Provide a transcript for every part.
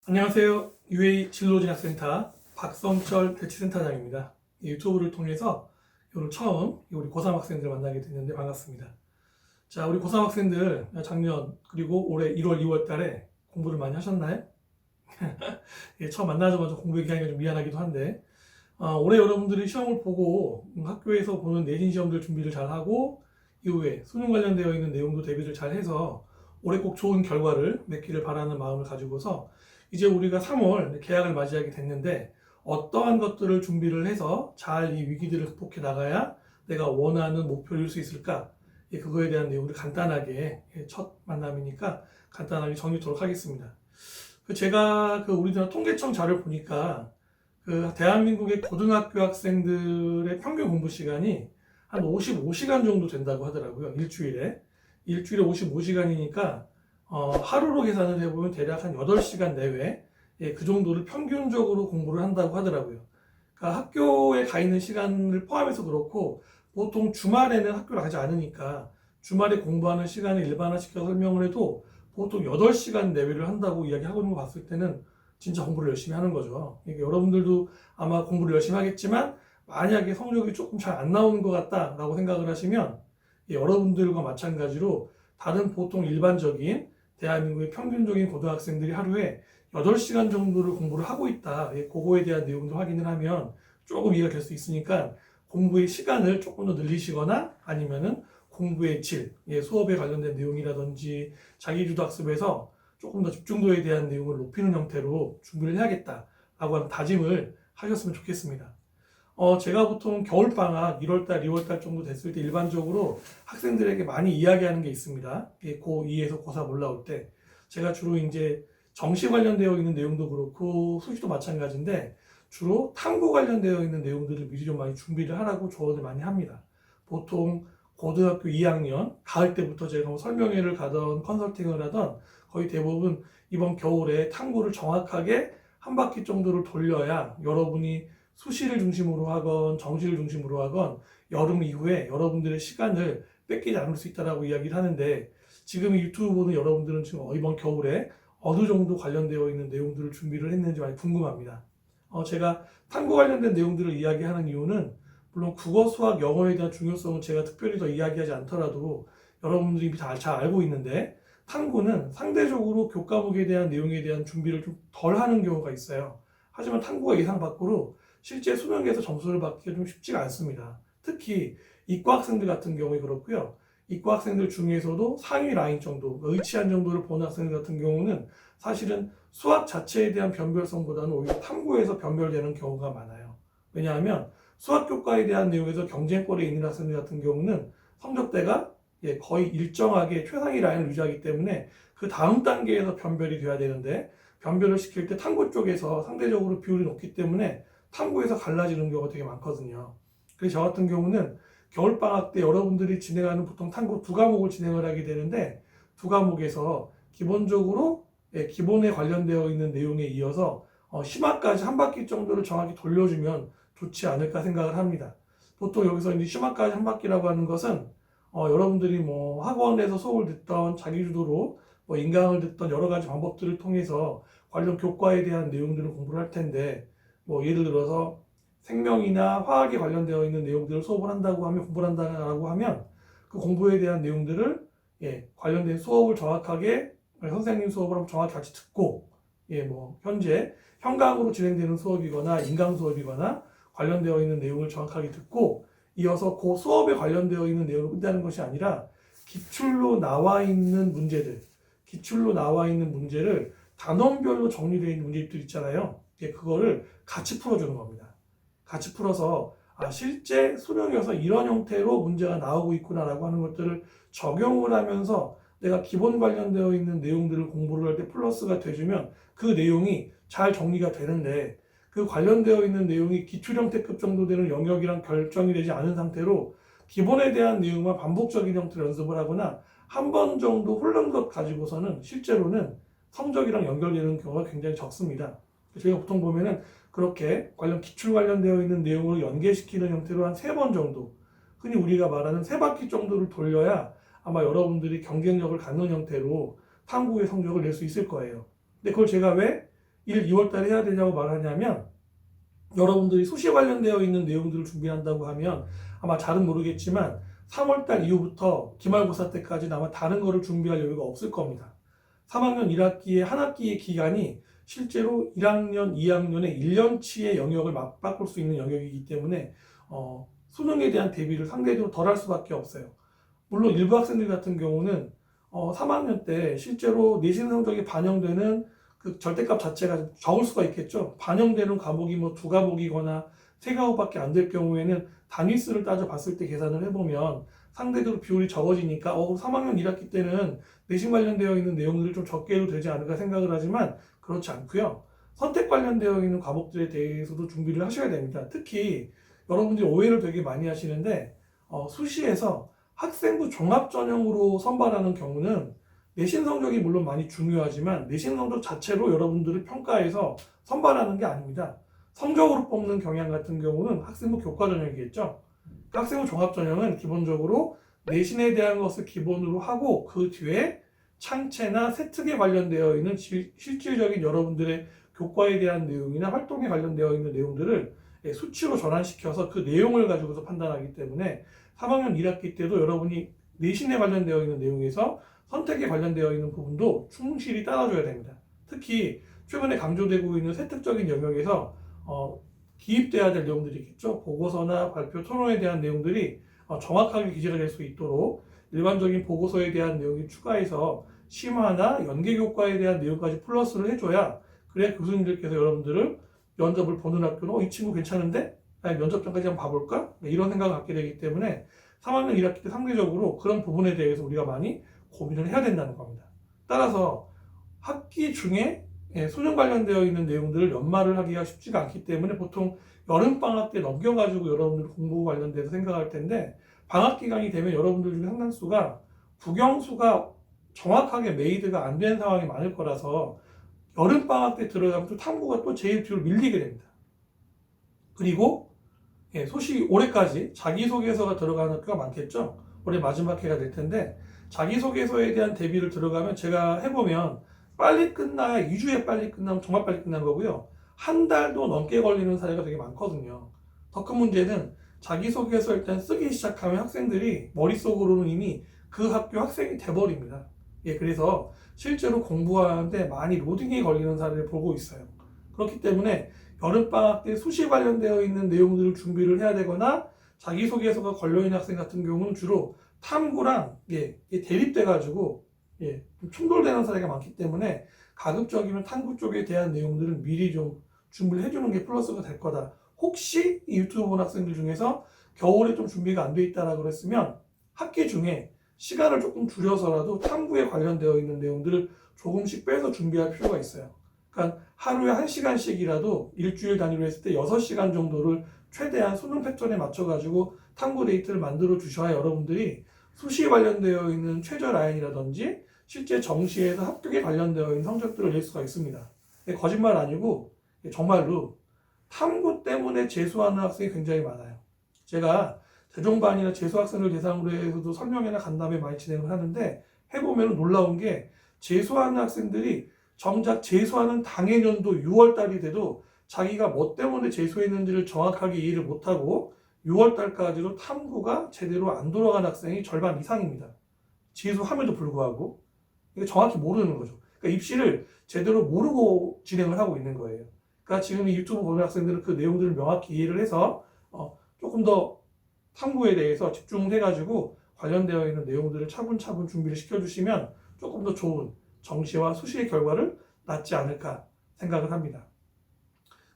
안녕하세요. UA 진로진학센터 박성철 배치센터장입니다. 이 유튜브를 통해서 오늘 처음 우리 고3 학생들 만나게 됐는데 반갑습니다. 자, 우리 고3 학생들 작년 그리고 올해 1월, 2월 달에 공부를 많이 하셨나요? 예, 처음 만나자마자 공부 얘기하기가 좀 미안하기도 한데 올해 여러분들이 시험을 보고 학교에서 보는 내신 시험들 준비를 잘 하고 이후에 수능 관련되어 있는 내용도 대비를 잘 해서 올해 꼭 좋은 결과를 맺기를 바라는 마음을 가지고서 이제 우리가 3월 개학을 맞이하게 됐는데 어떠한 것들을 준비를 해서 잘 이 위기들을 극복해 나가야 내가 원하는 목표를 이룰 수 있을까? 그거에 대한 내용을 간단하게 첫 만남이니까 간단하게 정리하도록 하겠습니다. 제가 우리나라 통계청 자료를 보니까 대한민국의 고등학교 학생들의 평균 공부 시간이 한 55시간 정도 된다고 하더라고요. 일주일에. 일주일에 55시간이니까 하루로 계산을 해보면 대략 한 8시간 내외 그 정도를 평균적으로 공부를 한다고 하더라고요. 그러니까 학교에 가 있는 시간을 포함해서 그렇고 보통 주말에는 학교를 가지 않으니까 주말에 공부하는 시간을 일반화시켜서 설명을 해도 보통 8시간 내외를 한다고 이야기하고 있는 거 봤을 때는 진짜 공부를 열심히 하는 거죠. 그러니까 여러분들도 아마 공부를 열심히 하겠지만 만약에 성적이 조금 잘 안 나오는 것 같다라고 생각을 하시면 여러분들과 마찬가지로 다른 보통 일반적인 대한민국의 평균적인 고등학생들이 하루에 8시간 정도를 공부를 하고 있다. 그거에 대한 내용도 확인을 하면 조금 이해가 될 수 있으니까 공부의 시간을 조금 더 늘리시거나 아니면은 공부의 질, 수업에 관련된 내용이라든지 자기주도 학습에서 조금 더 집중도에 대한 내용을 높이는 형태로 준비를 해야겠다라고 하는 다짐을 하셨으면 좋겠습니다. 제가 보통 겨울방학 1월달, 2월달 정도 됐을 때 일반적으로 학생들에게 많이 이야기하는 게 있습니다. 고2에서 고3 올라올 때. 제가 주로 이제 정시 관련되어 있는 내용도 그렇고 수시도 마찬가지인데 주로 탐구 관련되어 있는 내용들을 미리 좀 많이 준비를 하라고 조언을 많이 합니다. 보통 고등학교 2학년, 가을 때부터 제가 뭐 설명회를 가던 컨설팅을 하던 거의 대부분 이번 겨울에 탐구를 정확하게 한 바퀴 정도를 돌려야 여러분이 수시를 중심으로 하건 정시를 중심으로 하건 여름 이후에 여러분들의 시간을 뺏기지 않을 수 있다고 이야기를 하는데 지금 유튜브 보는 여러분들은 지금 이번 겨울에 어느 정도 관련되어 있는 내용들을 준비를 했는지 많이 궁금합니다. 제가 탐구 관련된 내용들을 이야기하는 이유는 물론 국어, 수학, 영어에 대한 중요성은 제가 특별히 더 이야기하지 않더라도 여러분들이 이미 잘 알고 있는데 탐구는 상대적으로 교과목에 대한 내용에 대한 준비를 좀 덜 하는 경우가 있어요. 하지만 탐구가 예상 밖으로 실제 수능에서 점수를 받기가 좀 쉽지가 않습니다. 특히 이과 학생들 같은 경우에 그렇고요. 이과 학생들 중에서도 상위 라인 정도, 의치한 정도를 보는 학생들 같은 경우는 사실은 수학 자체에 대한 변별성보다는 오히려 탐구에서 변별되는 경우가 많아요. 왜냐하면 수학 교과에 대한 내용에서 경쟁권에 있는 학생들 같은 경우는 성적대가 거의 일정하게 최상위 라인을 유지하기 때문에 그 다음 단계에서 변별이 돼야 되는데 변별을 시킬 때 탐구 쪽에서 상대적으로 비율이 높기 때문에 탐구에서 갈라지는 경우가 되게 많거든요. 그래서 저 같은 경우는 겨울방학 때 여러분들이 진행하는 보통 탐구 두 과목을 진행을 하게 되는데 두 과목에서 기본적으로 기본에 관련되어 있는 내용에 이어서 심화까지 한 바퀴 정도를 정확히 돌려주면 좋지 않을까 생각을 합니다. 보통 여기서 이제 심화까지 한 바퀴라고 하는 것은 여러분들이 뭐 학원에서 수업을 듣던 자기주도로 뭐 인강을 듣던 여러 가지 방법들을 통해서 관련 교과에 대한 내용들을 공부를 할 텐데 뭐 예를 들어서 생명이나 화학에 관련되어 있는 내용들을 수업을 한다고 하면 공부를 한다고 하면 그 공부에 대한 내용들을 관련된 수업을 정확하게 선생님 수업을 한번 정확히 같이 듣고 뭐 현재 현강으로 진행되는 수업이거나 인강 수업이거나 관련되어 있는 내용을 정확하게 듣고 이어서 그 수업에 관련되어 있는 내용을 끝내는 것이 아니라 기출로 나와 있는 문제들, 기출로 나와 있는 문제를 단원별로 정리되어 있는 문제집들 있잖아요. 그거를 같이 풀어주는 겁니다. 같이 풀어서 실제 수능에서 이런 형태로 문제가 나오고 있구나라고 하는 것들을 적용을 하면서 내가 기본 관련되어 있는 내용들을 공부를 할 때 플러스가 돼주면 그 내용이 잘 정리가 되는데 그 관련되어 있는 내용이 기출 형태급 정도 되는 영역이랑 결정이 되지 않은 상태로 기본에 대한 내용만 반복적인 형태로 연습을 하거나 한 번 정도 흐른 것 가지고서는 실제로는 성적이랑 연결되는 경우가 굉장히 적습니다. 저희가 보통 보면은 그렇게 기출 관련되어 있는 내용을 연계시키는 형태로 한 3번 정도, 흔히 우리가 말하는 3바퀴 정도를 돌려야 아마 여러분들이 경쟁력을 갖는 형태로 탐구의 성적을 낼 수 있을 거예요. 근데 그걸 제가 왜 1, 2월 달에 해야 되냐고 말하냐면 여러분들이 수시 관련되어 있는 내용들을 준비한다고 하면 아마 잘은 모르겠지만 3월 달 이후부터 기말고사 때까지는 아마 다른 거를 준비할 여유가 없을 겁니다. 3학년 1학기의 한 학기의 기간이 실제로 1학년, 2학년의 1년치의 영역을 맞바꿀 수 있는 영역이기 때문에 수능에 대한 대비를 상대적으로 덜 할 수밖에 없어요. 물론 일부 학생들 같은 경우는 3학년 때 실제로 내신 성적이 반영되는 그 절대값 자체가 적을 수가 있겠죠. 반영되는 과목이 뭐 2과목이거나 3과목밖에 안 될 경우에는 단위수를 따져 봤을 때 계산을 해보면 상대적으로 비율이 적어지니까 3학년 1학기 때는 내신 관련되어 있는 내용들을 좀 적게 해도 되지 않을까 생각을 하지만 그렇지 않고요. 선택 관련되어 있는 과목들에 대해서도 준비를 하셔야 됩니다. 특히 여러분들이 오해를 되게 많이 하시는데 수시에서 학생부 종합전형으로 선발하는 경우는 내신 성적이 물론 많이 중요하지만 내신 성적 자체로 여러분들을 평가해서 선발하는 게 아닙니다. 성적으로 뽑는 경향 같은 경우는 학생부 교과전형이겠죠. 학생부 종합전형은 기본적으로 내신에 대한 것을 기본으로 하고 그 뒤에 창체나 세특에 관련되어 있는 실질적인 여러분들의 교과에 대한 내용이나 활동에 관련되어 있는 내용들을 수치로 전환시켜서 그 내용을 가지고서 판단하기 때문에 3학년 1학기 때도 여러분이 내신에 관련되어 있는 내용에서 선택에 관련되어 있는 부분도 충실히 따라줘야 됩니다. 특히 최근에 강조되고 있는 세특적인 영역에서 기입돼야 될 내용들이 있겠죠. 보고서나 발표, 토론에 대한 내용들이 정확하게 기재가 될 수 있도록 일반적인 보고서에 대한 내용이 추가해서 심화나 연계교과에 대한 내용까지 플러스를 해줘야 그래야 교수님들께서 여러분들을 면접을 보는 학교는 이 친구 괜찮은데? 면접 전까지 한번 봐볼까? 이런 생각을 갖게 되기 때문에 3학년 1학기 때 상대적으로 그런 부분에 대해서 우리가 많이 고민을 해야 된다는 겁니다. 따라서 학기 중에 수능 관련되어 있는 내용들을 연말을 하기가 쉽지가 않기 때문에 보통 여름방학 때 넘겨가지고 여러분들 공부 관련돼서 생각할 텐데 방학 기간이 되면 여러분들 중에 상당수가 국영수가 정확하게 메이드가 안 된 상황이 많을 거라서 여름방학 때 들어가면 또 탐구가 또 제일 뒤로 밀리게 됩니다. 그리고 소식 올해까지 자기소개서가 들어가는 학교가 많겠죠. 올해 마지막 해가 될 텐데 자기소개서에 대한 대비를 들어가면 제가 해보면 빨리 끝나야 2주에 빨리 끝나면 정말 빨리 끝난 거고요. 한 달도 넘게 걸리는 사례가 되게 많거든요. 더 큰 문제는 자기소개서 일단 쓰기 시작하면 학생들이 머릿속으로는 이미 그 학교 학생이 돼버립니다. 그래서 실제로 공부하는데 많이 로딩이 걸리는 사례를 보고 있어요. 그렇기 때문에 여름방학 때 수시 관련되어 있는 내용들을 준비를 해야 되거나 자기소개서가 걸려있는 학생 같은 경우는 주로 탐구랑 대립돼가지고 충돌되는 사례가 많기 때문에 가급적이면 탐구 쪽에 대한 내용들은 미리 좀 준비를 해주는 게 플러스가 될 거다. 혹시 이 유튜브 본 학생들 중에서 겨울에 좀 준비가 안 돼 있다라고 그랬으면 학기 중에 시간을 조금 줄여서라도 탐구에 관련되어 있는 내용들을 조금씩 빼서 준비할 필요가 있어요. 그러니까 하루에 1시간씩이라도 일주일 단위로 했을 때 6시간 정도를 최대한 수능 패턴에 맞춰가지고 탐구 데이트를 만들어 주셔야 여러분들이 수시에 관련되어 있는 최저 라인이라든지 실제 정시에서 합격에 관련되어 있는 성적들을 낼 수가 있습니다. 거짓말 아니고 정말로 탐구 때문에 재수하는 학생이 굉장히 많아요. 제가 대종반이나 재수학생을 대상으로 해서도 설명회나 간담회 많이 진행을 하는데 해보면 놀라운 게 재수하는 학생들이 정작 재수하는 당해년도 6월달이 돼도 자기가 뭐 때문에 재수했는지를 정확하게 이해를 못하고 6월달까지도 탐구가 제대로 안 돌아간 학생이 절반 이상입니다. 재수함에도 불구하고 이게 정확히 모르는 거죠. 그러니까 입시를 제대로 모르고 진행을 하고 있는 거예요. 그러니까 지금 이 유튜브 보는 학생들은 그 내용들을 명확히 이해를 해서 조금 더 탐구에 대해서 집중해가지고 관련되어 있는 내용들을 차분차분 준비를 시켜주시면 조금 더 좋은 정시와 수시의 결과를 낳지 않을까 생각을 합니다.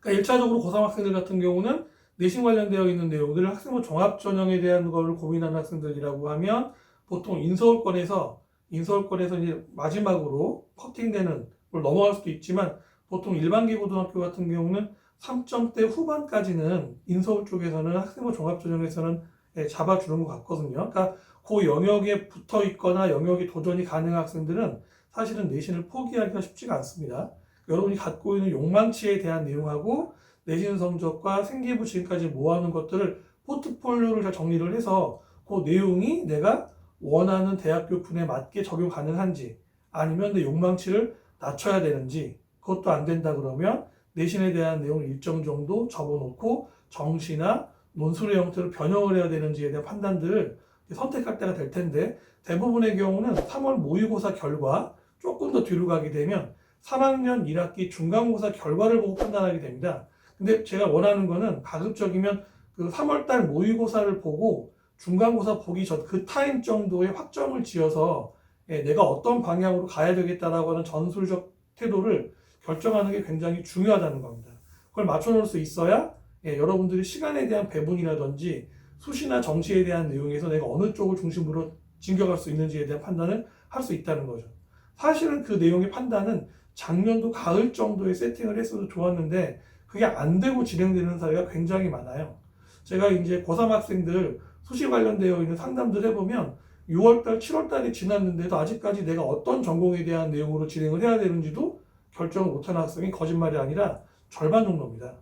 그러니까 1차적으로 고3 학생들 같은 경우는 내신 관련되어 있는 내용들을 학생부 종합전형에 대한 걸 고민하는 학생들이라고 하면 보통 인서울권에서 이제 마지막으로 커팅되는 걸 넘어갈 수도 있지만 보통 일반기 고등학교 같은 경우는 3점대 후반까지는 인서울 쪽에서는 학생부 종합전형에서는 잡아주는 것 같거든요. 그러니까 그 영역에 붙어 있거나 영역에 도전이 가능한 학생들은 사실은 내신을 포기하기가 쉽지가 않습니다. 여러분이 갖고 있는 욕망치에 대한 내용하고 내신 성적과 생기부 지금까지 모아놓은 것들을 포트폴리오를 잘 정리를 해서 그 내용이 내가 원하는 대학교 분에 맞게 적용 가능한지 아니면 내 욕망치를 낮춰야 되는지 그것도 안 된다 그러면 내신에 대한 내용을 일정 정도 적어놓고 정시나 논술의 형태로 변형을 해야 되는지에 대한 판단들을 선택할 때가 될 텐데, 대부분의 경우는 3월 모의고사 결과 조금 더 뒤로 가게 되면 3학년 1학기 중간고사 결과를 보고 판단하게 됩니다. 근데 제가 원하는 거는 가급적이면 그 3월달 모의고사를 보고 중간고사 보기 전 그 타임 정도의 확정을 지어서 내가 어떤 방향으로 가야 되겠다라고 하는 전술적 태도를 결정하는 게 굉장히 중요하다는 겁니다. 그걸 맞춰놓을 수 있어야 여러분들이 시간에 대한 배분이라든지 수시나 정시에 대한 내용에서 내가 어느 쪽을 중심으로 진격할 수 있는지에 대한 판단을 할 수 있다는 거죠. 사실은 그 내용의 판단은 작년도 가을 정도에 세팅을 했어도 좋았는데 그게 안 되고 진행되는 사례가 굉장히 많아요. 제가 이제 고3 학생들 수시 관련되어 있는 상담들 해보면 6월달, 7월달이 지났는데도 아직까지 내가 어떤 전공에 대한 내용으로 진행을 해야 되는지도 결정을 못하는 학생이 거짓말이 아니라 절반 정도입니다.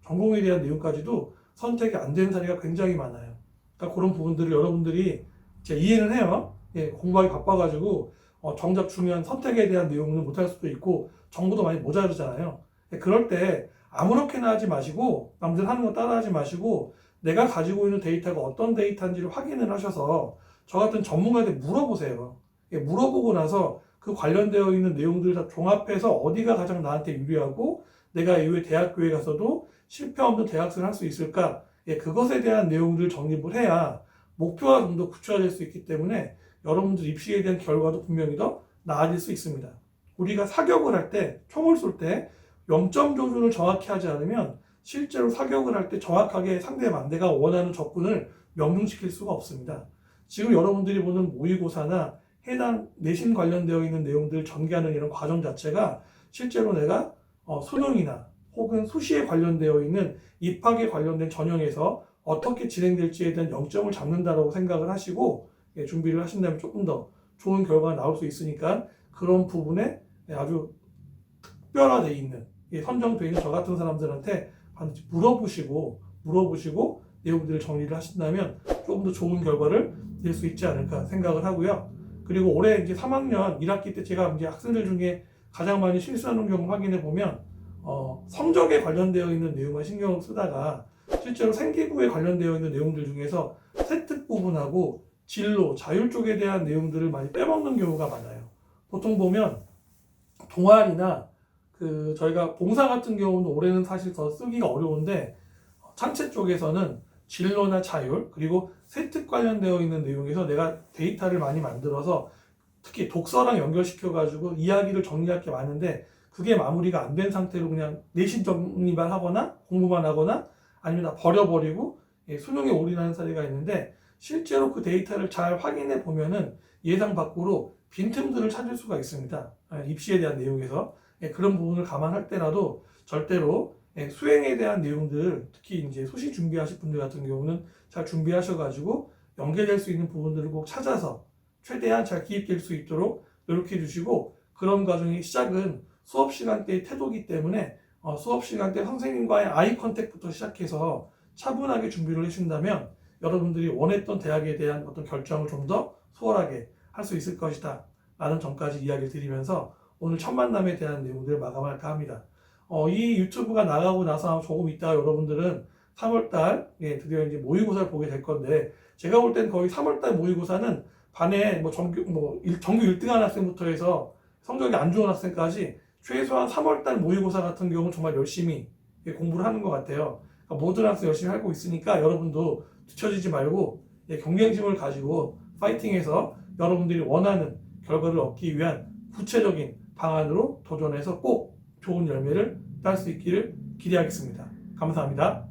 전공에 대한 내용까지도 선택이 안 되는 사례가 굉장히 많아요. 그러니까 그런 부분들을 여러분들이 제가 이해는 해요. 공부하기 바빠가지고 정작 중요한 선택에 대한 내용은 못할 수도 있고 정보도 많이 모자르잖아요. 그럴 때 아무렇게나 하지 마시고 남들 하는 거 따라하지 마시고 내가 가지고 있는 데이터가 어떤 데이터인지를 확인을 하셔서 저 같은 전문가한테 물어보세요. 물어보고 나서 그 관련되어 있는 내용들을 다 종합해서 어디가 가장 나한테 유리하고 내가 이후에 대학교에 가서도 실패 없는 대학생을 할 수 있을까? 그것에 대한 내용들을 정립을 해야 목표가 좀 더 구체화될 수 있기 때문에 여러분들 입시에 대한 결과도 분명히 더 나아질 수 있습니다. 우리가 사격을 할 때, 총을 쏠 때 0점 조준을 정확히 하지 않으면 실제로 사격을 할 때 정확하게 상대가 원하는 적군을 명중시킬 수가 없습니다. 지금 여러분들이 보는 모의고사나 해당 내신 관련되어 있는 내용들을 전개하는 이런 과정 자체가 실제로 내가 수능이나 혹은 수시에 관련되어 있는 입학에 관련된 전형에서 어떻게 진행될지에 대한 영점을 잡는다라고 생각을 하시고 준비를 하신다면 조금 더 좋은 결과가 나올 수 있으니까 그런 부분에 아주 특별화되어 있는 선정되어 있는 저 같은 사람들한테 반드시 물어보시고 내용들을 정리를 하신다면 조금 더 좋은 결과를 낼 수 있지 않을까 생각을 하고요. 그리고 올해 이제 3학년 1학기 때 제가 이제 학생들 중에 가장 많이 실수하는 경우 확인해 보면 성적에 관련되어 있는 내용만 신경을 쓰다가 실제로 생기부에 관련되어 있는 내용들 중에서 세특 부분하고 진로, 자율 쪽에 대한 내용들을 많이 빼먹는 경우가 많아요. 보통 보면 동아리나 저희가 봉사 같은 경우는 올해는 사실 더 쓰기가 어려운데 창체 쪽에서는 진로나 자율 그리고 세특 관련되어 있는 내용에서 내가 데이터를 많이 만들어서 특히 독서랑 연결시켜가지고 이야기를 정리할 게 많은데 그게 마무리가 안 된 상태로 그냥 내신 정리만 하거나 공부만 하거나 아니면 다 버려버리고 수능에 올인하는 사례가 있는데 실제로 그 데이터를 잘 확인해 보면은 예상 밖으로 빈틈들을 찾을 수가 있습니다. 입시에 대한 내용에서 그런 부분을 감안할 때라도 절대로 수행에 대한 내용들 특히 이제 수시 준비하실 분들 같은 경우는 잘 준비하셔가지고 연계될 수 있는 부분들을 꼭 찾아서 최대한 잘 기입될 수 있도록 노력해 주시고 그런 과정의 시작은 수업 시간대의 태도이기 때문에 수업 시간대 선생님과의 아이 컨택부터 시작해서 차분하게 준비를 해준다면 여러분들이 원했던 대학에 대한 어떤 결정을 좀 더 수월하게 할 수 있을 것이다 라는 점까지 이야기를 드리면서 오늘 첫 만남에 대한 내용들을 마감할까 합니다. 이 유튜브가 나가고 나서 조금 있다가 여러분들은 3월달 드디어 이제 모의고사를 보게 될 건데 제가 볼 땐 거의 3월달 모의고사는 반에 정규 1등한 학생부터 해서 성적이 안 좋은 학생까지 최소한 3월달 모의고사 같은 경우는 정말 열심히 공부를 하는 것 같아요. 그러니까 모든 학생 열심히 하고 있으니까 여러분도 뒤처지지 말고 경쟁심을 가지고 파이팅해서 여러분들이 원하는 결과를 얻기 위한 구체적인 방안으로 도전해서 꼭 좋은 열매를 딸 수 있기를 기대하겠습니다. 감사합니다.